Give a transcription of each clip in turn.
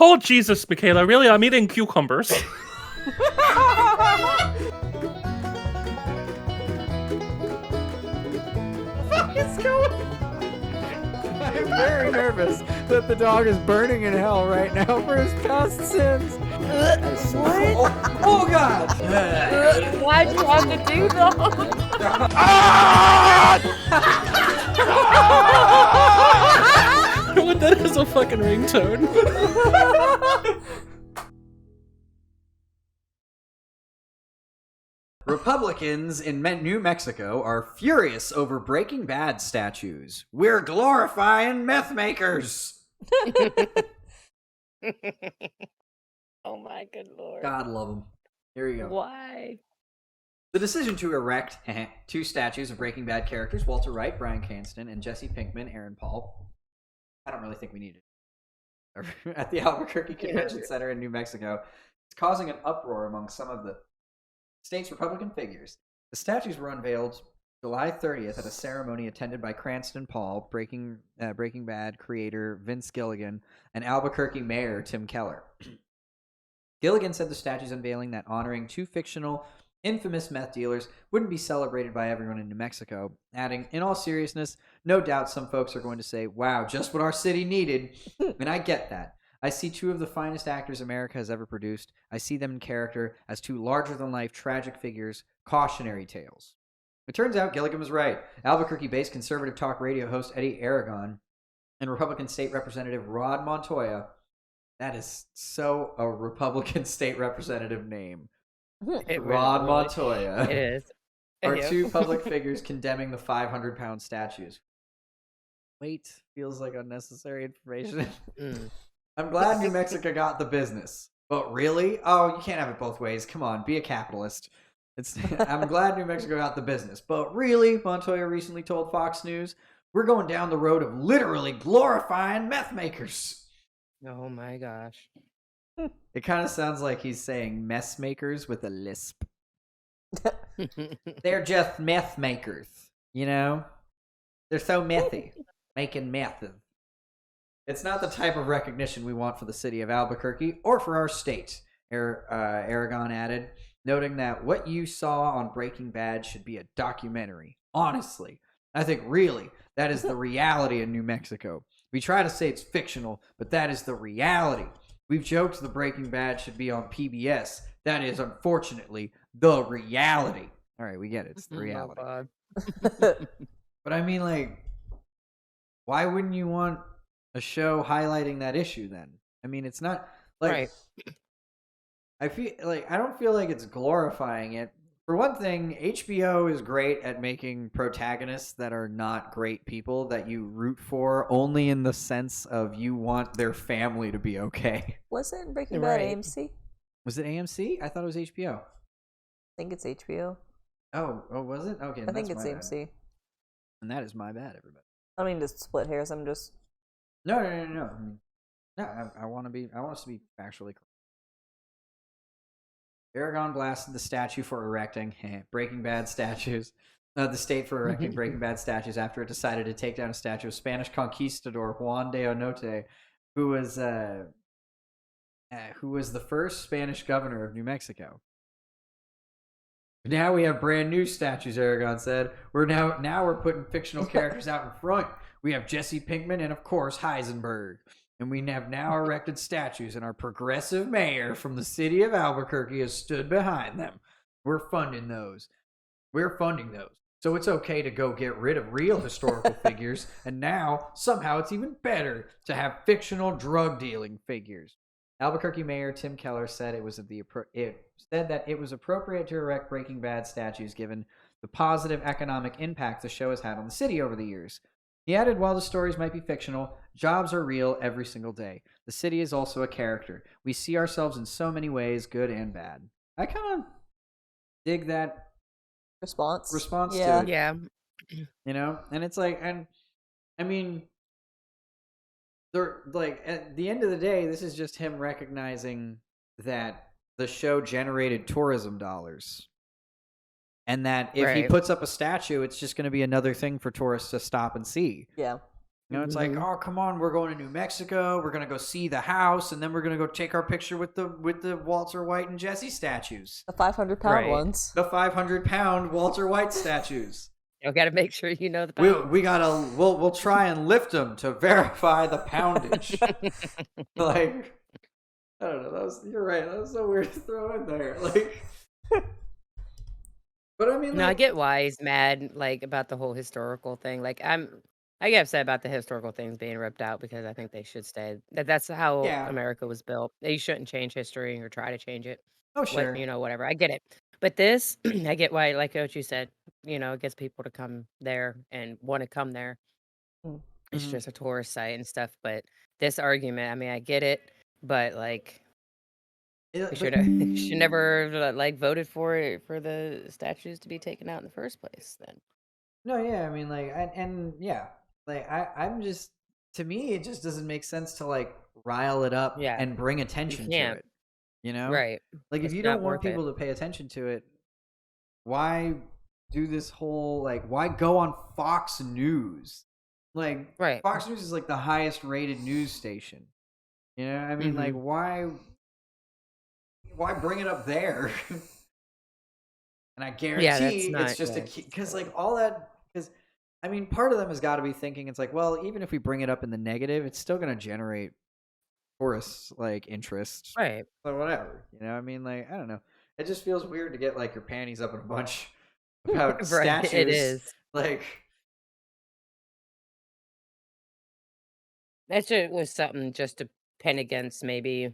Oh, Jesus, Michaela, really? I'm eating cucumbers. What is going on? I'm very nervous that the dog is burning in hell right now for his past sins. What? Oh God! Why'd you have to do that? What, that is a fucking ringtone. Republicans in New Mexico are furious over Breaking Bad statues. We're glorifying meth makers. Oh my good lord. God love them. Here we go. Why? The decision to erect 2 statues of Breaking Bad characters, Walter White, Bryan Cranston, and Jesse Pinkman, Aaron Paul. I don't really think we need it. At the Albuquerque Convention Center in New Mexico. It's causing an uproar among some of the state's Republican figures. The statues were unveiled July 30th at a ceremony attended by Cranston Paul, Breaking Bad creator Vince Gilligan, and Albuquerque Mayor Tim Keller. Gilligan said the statue's unveiling that honoring 2 fictional, infamous meth dealers wouldn't be celebrated by everyone in New Mexico, adding, in all seriousness, no doubt some folks are going to say, wow, just what our city needed. And I get that. I see 2 of the finest actors America has ever produced. I see them in character as 2 larger-than-life tragic figures, cautionary tales. It turns out Gilligan was right. Albuquerque-based conservative talk radio host Eddie Aragon and Republican State Representative Rod Montoya, that is so a Republican state representative name, Rod Montoya, It is. are Yeah. 2 public figures condemning the 500-pound statues. Wait, feels like unnecessary information. I'm glad New Mexico got the business. But really? Oh, you can't have it both ways. Come on, be a capitalist. I'm glad New Mexico got the business. But really, Montoya recently told Fox News, we're going down the road of literally glorifying meth makers. Oh my gosh. It kind of sounds like he's saying mess makers with a lisp. They're just meth makers, you know? They're so methy, making meth. It's not the type of recognition we want for the city of Albuquerque or for our state, Aragon added, noting that what you saw on Breaking Bad should be a documentary. Honestly, I think really that is the reality in New Mexico. We try to say it's fictional, but that is the reality. We've joked the Breaking Bad should be on PBS. That is, unfortunately, the reality. All right, we get it. It's the reality. Oh, But I mean, like, why wouldn't you want a show highlighting that issue then? I mean, it's not like right. I don't feel like it's glorifying it. For one thing, HBO is great at making protagonists that are not great people that you root for only in the sense of you want their family to be okay. Wasn't Breaking Bad Right. AMC? Was it AMC? I thought it was HBO. I think it's HBO. Oh, was it? Okay, I think that's it's my bad. AMC. And that is my bad, everybody. I don't mean to split hairs. I'm just. No. I mean, no, I want us to be factually correct. Aragon blasted the statue for erecting Breaking Bad statues. The state for erecting Breaking Bad statues after it decided to take down a statue of Spanish conquistador Juan de Onote, who was the first Spanish governor of New Mexico. Now we have brand new statues, Aragon said. Now we're putting fictional characters out in front. We have Jesse Pinkman and, of course, Heisenberg. And we have now erected statues, and our progressive mayor from the city of Albuquerque has stood behind them. We're funding those. So it's okay to go get rid of real historical figures, and now, somehow, it's even better to have fictional drug-dealing figures. Albuquerque Mayor Tim Keller said that it was appropriate to erect Breaking Bad statues given the positive economic impact the show has had on the city over the years. He added, while the stories might be fictional, jobs are real every single day. The city is also a character. We see ourselves in so many ways, good and bad. I kind of dig that Response to it. Yeah. You know? And it's like, and I mean, they're like, at the end of the day, this is just him recognizing that the show generated tourism dollars. And that if he puts up a statue, it's just going to be another thing for tourists to stop and see. Yeah. You know, it's like, oh, come on, we're going to New Mexico. We're gonna go see the house, and then we're gonna go take our picture with the Walter White and Jesse statues. The 500-pound ones. The 500-pound Walter White statues. You got to make sure you know the pound. We'll try and lift them to verify the poundage. Like, I don't know. You're right. That was so weird to throw in there. Like, but I mean, No, I like, get why he's mad, like, about the whole historical thing. Like, I get upset about the historical things being ripped out because I think they should stay. That's how Yeah. America was built. You shouldn't change history or try to change it. oh sure. Whatever. I get it. But this, I get why, like what you said, it gets people to come there and want to come there. It's Mhm. just a tourist site and stuff. But this argument, I mean, I get it, but like, Yeah, we should never like voted for the statues to be taken out in the first place. Then No, yeah, I mean, like, and yeah, like, I'm just, to me, it just doesn't make sense to like rile it up Yeah. and bring attention to can't. it. You know, right? like if It's you not don't want worth it. people to pay attention to it, why do this whole like? Why go on Fox News? Like, Right. Fox News is like the highest rated news station. You know, I mean, like, why bring it up there? And I guarantee that's it's just not because like all that, because I mean, part of them has got to be thinking it's like, well, even if we bring it up in the negative, it's still going to generate tourists like interest. Right. So whatever, you know. I mean, like, I don't know. It just feels weird to get like your panties up in a bunch about Right. statues. It is. Like, That shit was something just to pin against. Maybe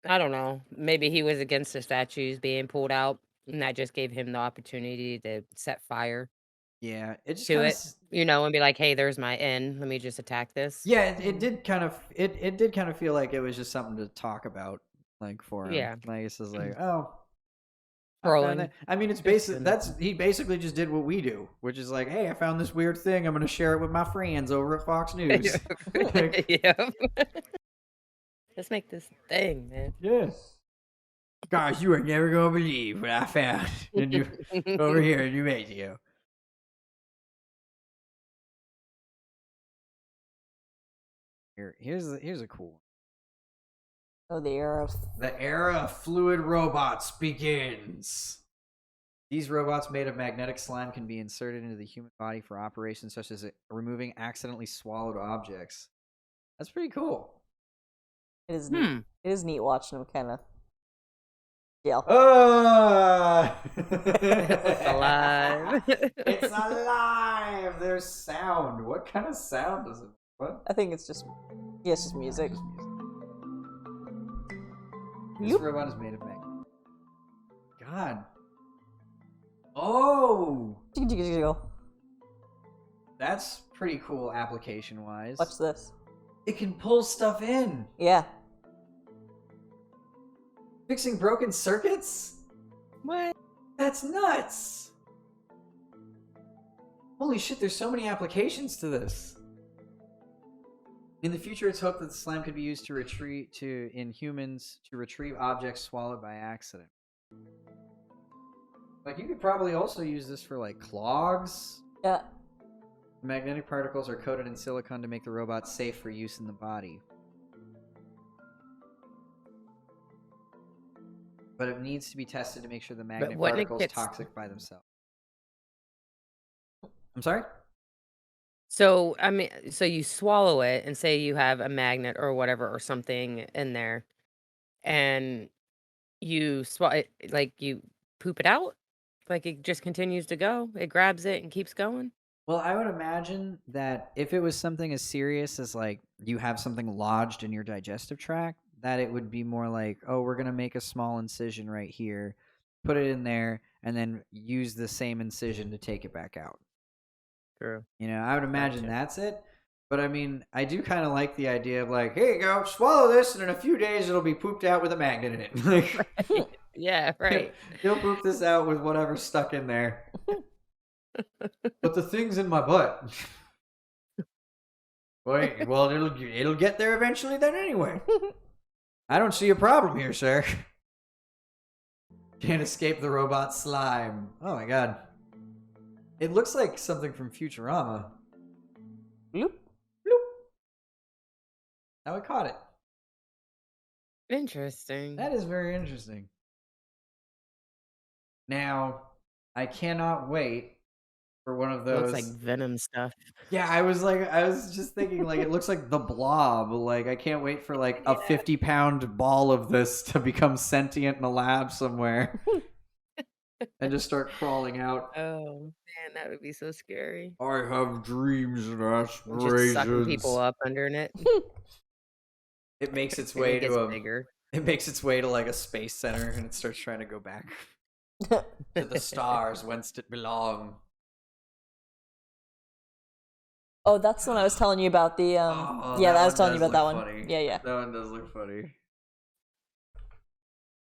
I don't know. Maybe he was against the statues being pulled out, and that just gave him the opportunity to set fire yeah, it just to kind it. of, And be like, "Hey, there's my end. Let me just attack this." yeah, it did kind of, it did kind of feel like it was just something to talk about, like for him. Yeah. Like it's just like, oh. Trolling. I mean, it's Just basically he basically just did what we do, which is like, hey, I found this weird thing. I'm gonna share it with my friends over at Fox News. Like, Yeah. Let's make this thing, man. yeah. Guys, you are never gonna believe what I found over here in New Mexico. Here's a cool one. Oh, the era of The era of fluid robots begins. These robots made of magnetic slime can be inserted into the human body for operations such as removing accidentally swallowed objects. That's pretty cool. it is neat. It is neat watching them kind of yell. It's Alive. It's alive. There's sound. What kind of sound does it? What? I think it's just music. Just music. This Yoop. robot is made of magnet. God. Oh, that's pretty cool application wise. Watch this. It can pull stuff in. Yeah. Fixing broken circuits? What? That's nuts. Holy shit, there's so many applications to this. In the future, it's hoped that the slime could be used in humans to retrieve objects swallowed by accident. Like, you could probably also use this for, like, clogs. Yeah. Magnetic particles are coated in silicone to make the robot safe for use in the body. But it needs to be tested to make sure the magnet particles are toxic by themselves. I'm sorry? So, I mean, so you swallow it and say you have a magnet or whatever or something in there, and you like you poop it out? Like it just continues to go? It grabs it and keeps going? Well, I would imagine that if it was something as serious as like you have something lodged in your digestive tract, that it would be more like, oh, we're going to make a small incision right here, put it in there, and then use the same incision to take it back out. True. You know, I would imagine Gotcha. that's it. But I mean, I do kind of like the idea of like, here you go, swallow this, and in a few days it'll be pooped out with a magnet in it. Like, Yeah, right. You'll poop this out with whatever's stuck in there. But the thing's in my butt. Wait, well, it'll get there eventually then anyway. I don't see a problem here, sir. Can't escape the robot slime. Oh my god. It looks like something from Futurama. Bloop. Bloop. Now I caught it. Interesting. That is very interesting. Now, I cannot wait for one of those. Looks like Venom stuff. Yeah, I was just thinking, like, it looks like the Blob. Like, I can't wait for, like, a 50-pound ball of this to become sentient in a lab somewhere. And just start crawling out. Oh man, that would be so scary. I have dreams and Just sucking aspirations. people up under it. It makes its And way it gets to bigger. It makes its way to like a space center, and it starts trying to go back to the stars whence it belong. Oh, that's when I was telling you about the Oh, yeah, that I was one telling you does about that look one. funny. Yeah, yeah. That one does look funny.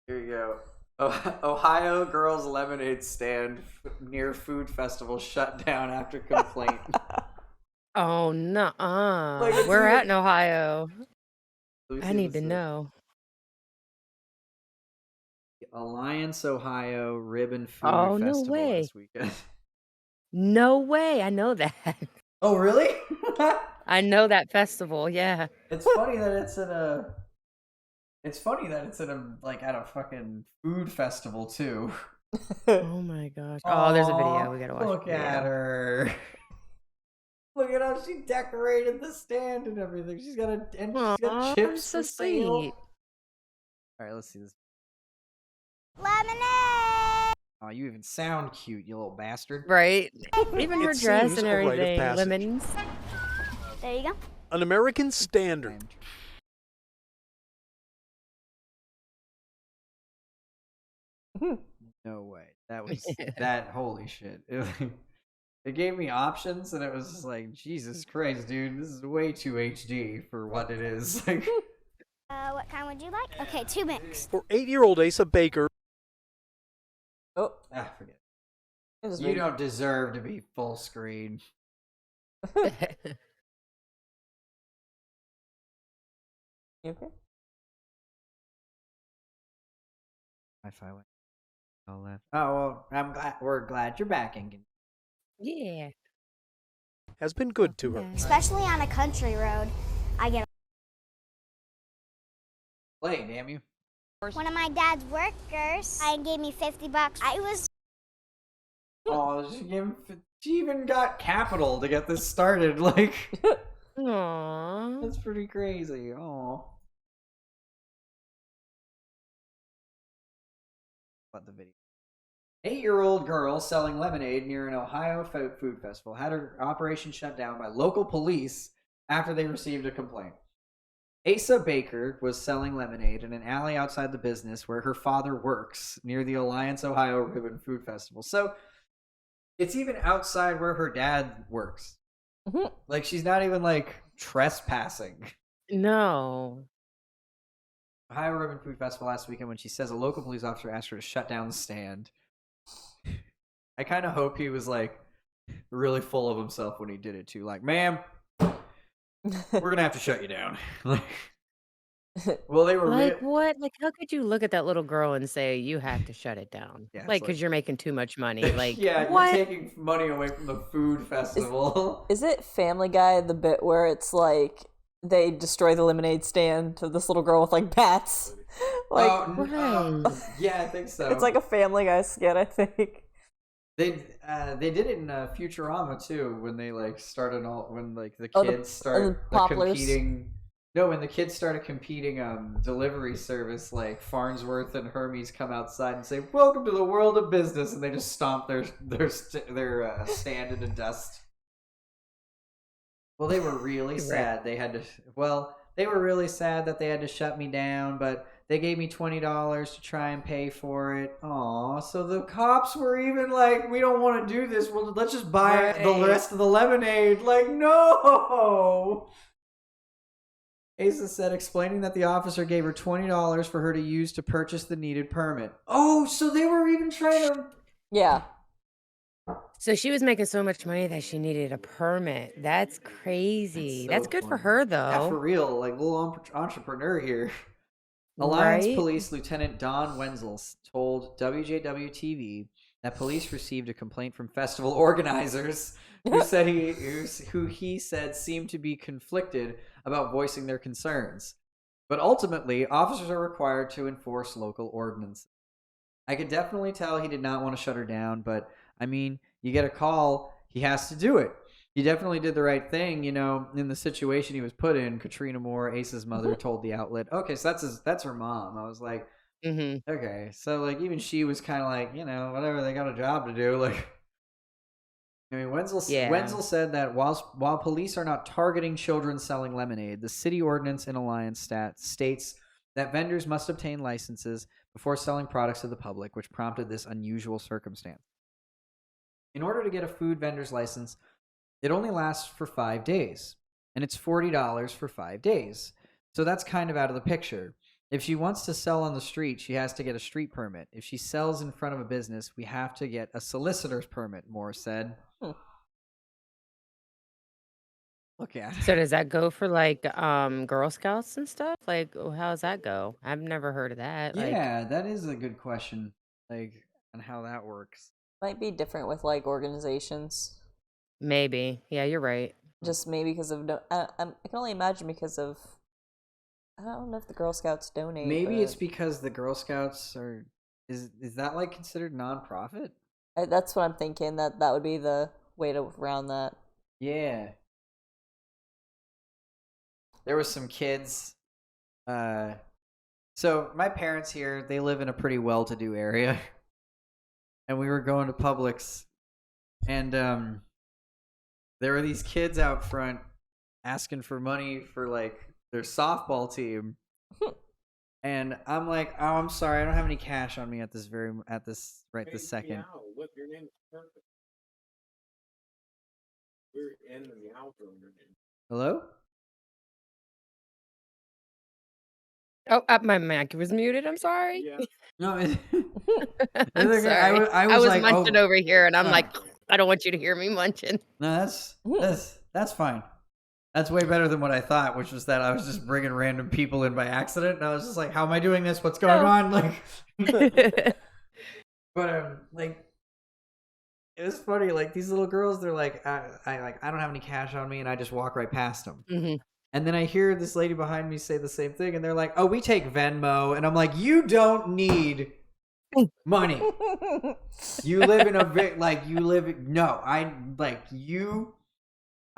Here you go. Ohio girls lemonade stand near food festival shut down after complaint. Oh no! Like, it's We're even- at in Ohio. Let me see I what need it to says. know. Alliance, Ohio Ribbon Food Oh, no Festival way. this weekend. No way! I know that. Oh, really? I know that festival. Yeah. It's funny that it's at a. It's funny that it's at a like at a fucking food festival too. Oh my gosh. Oh, there's a video. We gotta watch. Look the video. at her. Look at how she decorated the stand and everything. She's got she's Aw, got chips so for sale. sweet. All right, let's see this. Lemonade! Oh, you even sound cute, you little bastard. Right? Even her It dress seems and a rite of everything. passage. Lemons. There you go. An American standard. No way. That was that. Holy shit! It gave me options, and it was just like, Jesus Christ, dude, this is way too HD for what it is. Like, What kind would you like? Okay, 2 mix. For 8-year-old Asa Baker, Oh, forget. it is You weird. don't deserve to be full screen. You okay? Wi-Fi went all left. Oh well, we're glad you're back, Ingen. Yeah. has been good to her. Yeah. Especially on a country road, I get Play, damn you. one of my dad's workers. I gave me $50. I was Oh, she even got capital to get this started. Like, Aww. that's pretty crazy. Oh. What the video? 8-year-old girl selling lemonade near an Ohio food festival had her operation shut down by local police after they received a complaint. Asa Baker was selling lemonade in an alley outside the business where her father works near the Alliance, Ohio Ribbon Food Festival. So it's even outside where her dad works. Mhm. Like, she's not even like trespassing. No. Ohio Ribbon Food Festival last weekend when she says a local police officer asked her to shut down the stand. I kind of hope he was like really full of himself when he did it too. Like, ma'am, we're gonna have to shut you down. Like, well, they were Like what? Like how could you look at that little girl and say you have to shut it down? Yeah, it's Like because like- you're making too much money. Like yeah, what? you're taking money away from the food festival. Is it Family Guy, the bit where it's like they destroy the lemonade stand to this little girl with like bats? Like, Right. Yeah, I think so. it's like a Family Guy skit, I think. They did it in Futurama too when they like started when like the Oh, kids the start Poplars. competing. No, when the kids started competing delivery service, like Farnsworth and Hermes come outside and say, "Welcome to the world of business," and they just stomp their stand into dust. Well, they were really sad. They had to. Well, they were really sad that they had to shut me down, but they gave me $20 to try and pay for it. Aw, so the cops were even like, "We don't want to do this. Well, let's just buy the Right. rest of the lemonade." Like, no. Asa said, explaining that the officer gave her $20 for her to use to purchase the needed permit. Oh, so they were even trying to. Yeah. So she was making so much money that she needed a permit. That's crazy. so That's good for funny. her Yeah, for though. real, like little entrepreneur here. Alliance Right? Police Lieutenant Don Wenzel told WJW TV that police received a complaint from festival organizers who said who he said seemed to be conflicted about voicing their concerns. But ultimately, officers are required to enforce local ordinances. I could definitely tell he did not want to shut her down, but I mean, you get a call, he has to do it. He definitely did the right thing, you know, in the situation he was put in. Katrina Moore, Ace's mother, told the outlet, okay, so that's her mom. I was like, okay, so like even she was kind of like, you know, whatever, they got a job to do. Like, I mean, Wenzel said that while police are not targeting children selling lemonade, the city ordinance in Alliance states that vendors must obtain licenses before selling products to the public, which prompted this unusual circumstance. In order to get a food vendor's license, it only lasts for 5 days, and it's $40 for 5 days. So that's kind of out of the picture. If she wants to sell on the street, she has to get a street permit. If she sells in front of a business, we have to get a solicitor's permit, Moore said. Look at it. So does that go for like Girl Scouts and stuff? Like, how does that go? I've never heard of that. Yeah, that is a good question. Like, on how that works. Might be different with like organizations. Maybe. Yeah, you're right. Just maybe because of I can only imagine because of I don't know if the Girl Scouts donate. Maybe it's because the Girl Scouts are is that like considered nonprofit? That's what I'm thinking. That would be the way to round that. Yeah. There was some kids. So my parents here, they live in a pretty well-to-do area, and we were going to Publix, and there were these kids out front asking for money for like their softball team, and I'm like, oh, I'm sorry, I don't have any cash on me at this this second. Look, your name is perfect. We're in the outro. Hello? Oh, my mic was muted. I'm sorry. Yeah. No, I'm sorry. I was like, munching over here, and I'm like, I don't want you to hear me munching. No, that's fine. That's way better than what I thought, which was that I was just bringing random people in by accident, and I was just like, how am I doing this? What's going on? Like, but like, it was funny. Like these little girls, they're like, I don't have any cash on me, and I just walk right past them. And then I hear this lady behind me say the same thing, and they're like, oh, we take Venmo. And I'm like, you don't need money. You live in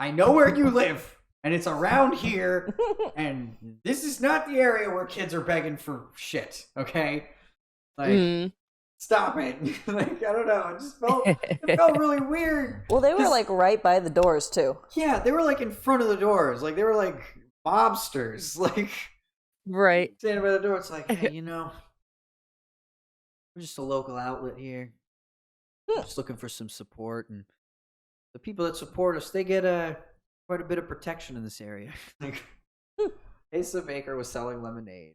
I know where you live, and it's around here, and this is not the area where kids are begging for shit, okay? Like, stop it. Like, I don't know. It felt really weird. Well, they were like right by the doors too. Yeah, they were like in front of the doors. Like they were like mobsters. Like right. Standing by the door. It's like, hey, you know, we're just a local outlet here. Just looking for some support, and the people that support us, they get quite a bit of protection in this area. Like Asa Baker was selling lemonade.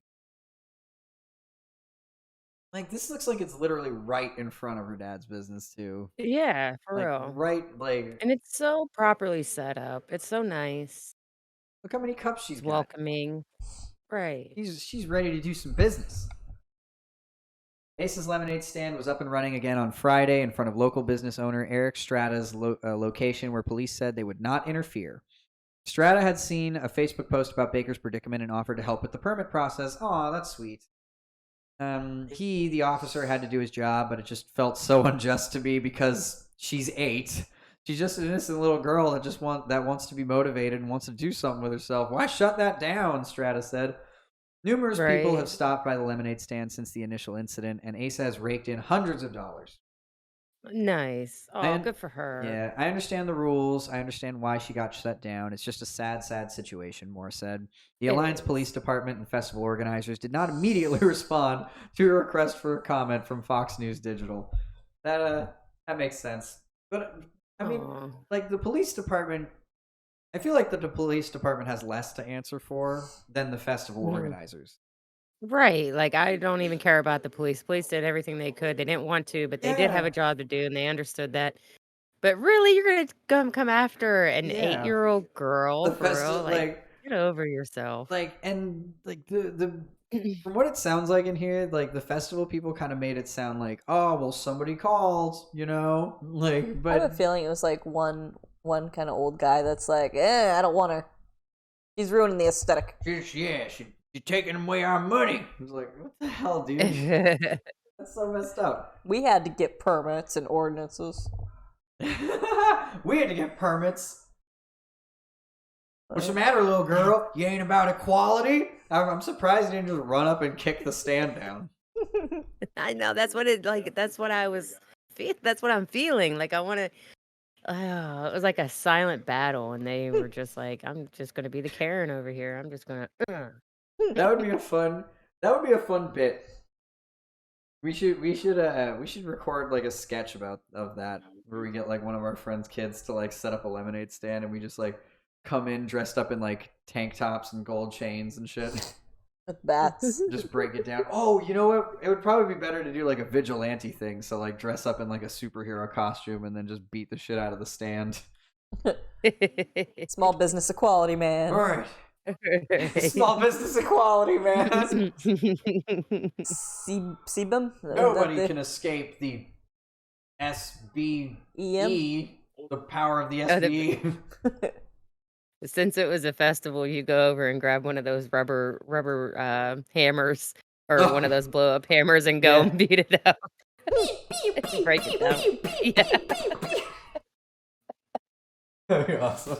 Like, this looks like it's literally right in front of her dad's business, too. Yeah, for Like, real. right, like... And it's so properly set up. It's so nice. Look how many cups she's It's got. welcoming. Right. She's ready to do some business. Ace's Lemonade stand was up and running again on Friday in front of local business owner Eric Strata's location, where police said they would not interfere. Strata had seen a Facebook post about Baker's predicament and offered to help with the permit process. Aw, that's sweet. The officer, had to do his job, but it just felt so unjust to me because she's 8. She's just an innocent little girl that wants to be motivated and wants to do something with herself. Why shut that down? Strata said. Numerous people have stopped by the lemonade stand since the initial incident, and Asa has raked in hundreds of dollars. Nice. Oh, good for her. Yeah, I understand the rules. I understand why she got shut down. It's just a sad, sad situation, Moore said. The Alliance Police Department and festival organizers did not immediately respond to a request for a comment from Fox News Digital. That makes sense. But, I mean, like, the police department... I feel like the police department has less to answer for than the festival organizers. Right. Like, I don't even care about the police. Police did everything they could. They didn't want to, but they did have a job to do, and they understood that. But really, you're going to come after an 8-year-old girl? For real? Get over yourself. Like, and like the from what it sounds like in here, like the festival people kind of made it sound like, oh well, somebody called, you know, like. I have But a feeling it was like one kind of old guy that's like, I don't want her. He's ruining the aesthetic. you're taking away our money. I was like, what the hell, dude? That's so messed up. We had to get permits and ordinances. We had to get permits. What's the matter, little girl? You ain't about equality? I'm surprised you didn't just run up and kick the stand down. I know that's what it like. That's what I was. That's what I'm feeling. Like I want to. It was like a silent battle, and they were just like, "I'm just gonna be the Karen over here. I'm just gonna." That would be a fun. That would be a fun bit. We should record like a sketch of that where we get like one of our friends' kids to like set up a lemonade stand, and we just like come in dressed up in like tank tops and gold chains and shit. With bats. Just break it down. Oh, you know what? It would probably be better to do like a vigilante thing. So like dress up in like a superhero costume and then just beat the shit out of the stand. Small business equality, man. All right. Small business equality, man. Sebum? Nobody can escape the SBE, the power of the SBE. Since it was a festival, you go over and grab one of those rubber hammers or one of those blow up hammers and go and beat it up. Break it down. Yeah. That'd be awesome.